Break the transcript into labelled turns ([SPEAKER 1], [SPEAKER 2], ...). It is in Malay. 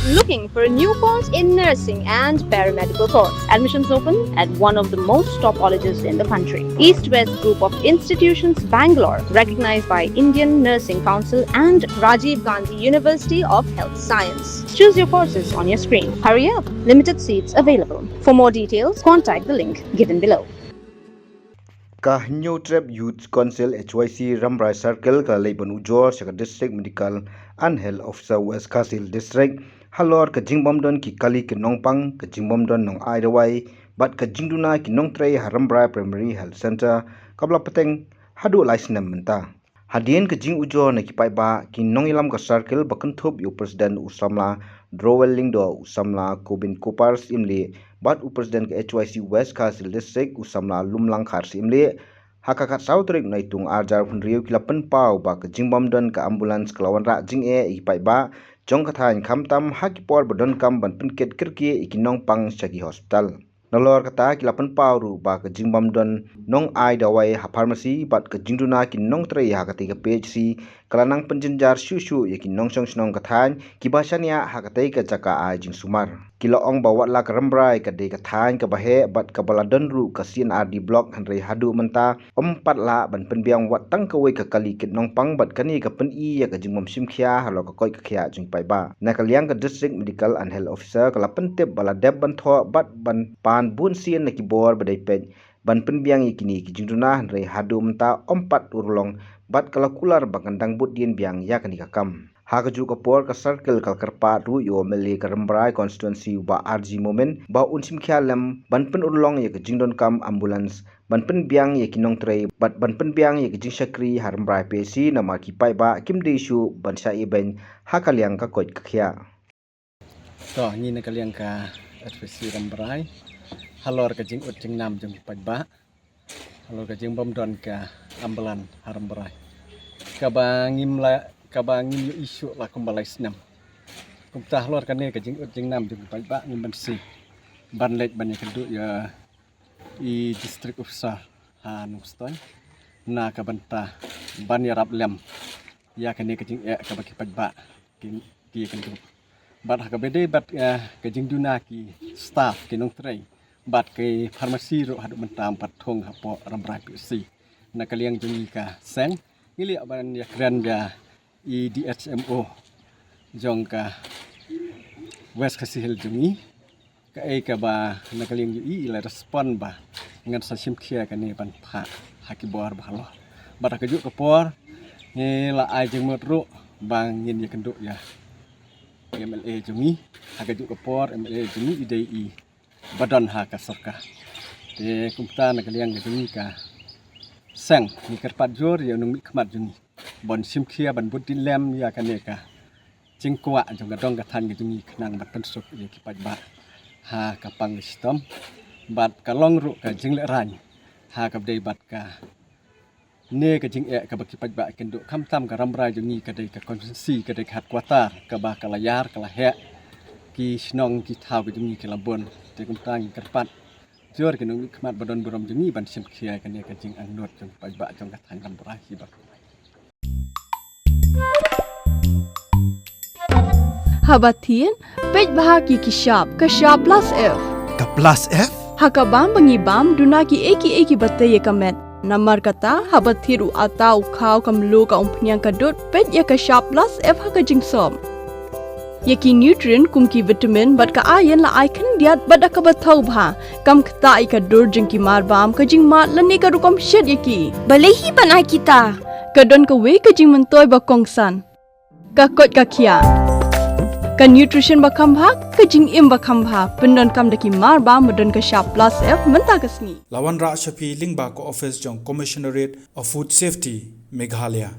[SPEAKER 1] Looking for a new course in nursing and paramedical course? Admissions open at one of the most top colleges in the country. East-West Group of Institutions, Bangalore, recognized by Indian Nursing Council and Rajiv Gandhi University of Health Science. Choose your courses on your screen. Hurry up! Limited seats available. For more details, contact the link given below.
[SPEAKER 2] Nongtrei Youth Council HYC Rambrai Circle ka Leiban Ujor sa District Medical and Health Officer West Kasil District halor ka Jingbomdon ki kali ki Nongpang ka Jingbomdon Nongai Dawai bat ka Jingduna ki Nongtrei Rambrai Primary Health Center kabla peteng hadu lai Snem menta hadien ka Jing Ujor na ki pai ba ki Nongilam ka circle bakentup yu President Usamla Drowelling do Usamla Kobin Kopars imli bat President ke HYC West Kasil District Usamla Lumlang Kharsi imli hakakat sautrik naitung arjar pun riu kilapan pau ba ke Jingbomdon ka ambulans kelawan rak jing ipai ba jong kathain khamtam hakipor bodon kam ban pinket kirki iki Nongpang Sagi Hospital nolor kata kilapan pau ru ba ke Jingbomdon Nongai Dawai ha pharmacy bat ke Jingduna ki Nongtrei hakati ke PHC kalanang penjenjar susu yaki nongsong snong kathain kibasania hakati ke jaka ai jing sumar kilo ong bawat la Rambrai ka de kathain ka bahe bat ka baladon ru ka CNRD block hanrei hadu menta ompat la ban penbiang wat tang ka wei ka kali kit Nongpang bat kani ka pen ya ka jingmom simkhia halo ka koi ka khia jing pai ba na ka liang ka District Medical and Health Officer kala pentep baladeb ban tho bat ban pan bun sien na ki bor badai pej ban penbiang ikini ki Jingduna hanrei hadu menta ompat urlong bat kala kular bangandang but dien biang ya kani ka kam ha ka ju ka por ka circle kal karpa ru yo meli ka Rambrai constituency ba RG moment ba unsim khialam ban pen urlong ya ka Jingdon kam ambulance ban pen biang ya ki Nongtrei bat ban pen biang ya ki Jingsakri Rambrai PHC na ma ki pai ba kim de shu ban sa iben ha ka liang ka koi ka khia
[SPEAKER 3] to ni na ka liang ka HYC Rambrai halor ka jing ut jing nam jing pai ba halor ka jing bomdon ka ambulan Rambrai ka bangim la kabangin yu isu la kumbalai Snem kumta halor kane ka jing ut jing nam jing pai ba ngim bansi ban lek ban yakendu ya I district officer ha nungstoy na ka banta ban yarap lem ya kane ka jing ka baki pai ba ki yakendu bat ha ka bede bat ka Jingduna ki staff ki Nongtrei bat ke pharmacy ro hadu mentam pat thong hapo Rambrai PHC na kaliang jungi ka seng ngili aban ya kran dia DHMO jong ka West Kasil jungi ka ka ba nakaling yu ila respond ba ngan sa simkhia ka ni ban pha hakibor ba lo ba ka ju ka por ni la ai jing mot ru bang yin ya kendu ya MLA jungi ha ka ju ka por MLA jungi idei badan ha ka sarka te kumta nakaling jungi ka sang ni karpat jor ya nung mi khmat jungi bon simkhia ban butin lem ya kaneka jingkwa jong ka dong ka than ki jungi khnang bat pensuk ya ki pai ba ha ka pang system bat ka long ru ka jingle ran ha ka dei bat ka ne ka jing ka ba ki pai ba kendo kham tam ka Rambrai jungi ka dei ka constituency ka dei khat kwata ka ba ka layar ka la he ki snong ki thau ka jungi ka labon te kum tang karpat jor ki nung khmat badon borom jungi ban simkhia ka ne ka jing angnot jong pai ba jong ka than Rambrai hi ba
[SPEAKER 4] Habatin, pej bahagi ki sharp plus F.
[SPEAKER 5] Ka plus F?
[SPEAKER 4] Hakabam bangibam duna ki eki batte ye kamet. Namar kata habathiru atau khau kamlu ka umpnyang kadut pej ya ka sharp plus F haka jingsom. Yaki nutrient kum ki vitamin bat ka iron la icon diat bat ka bathau bha kam khta I ka dur jing ki mar bam ka jing mat lani ka rukom shed yaki.
[SPEAKER 6] Balehi banai kita.
[SPEAKER 4] Kadon ka we ka jing mentoy ba kongsan. Ka kot ka khia. Ka nutrition ba khambha ka jing im ba khambha pendon kam daki mar ba modon ka sharp plus F menta ka sngi
[SPEAKER 5] Lawan Ra Shafi Lingba ko office jong Commissionerate of Food Safety Meghalaya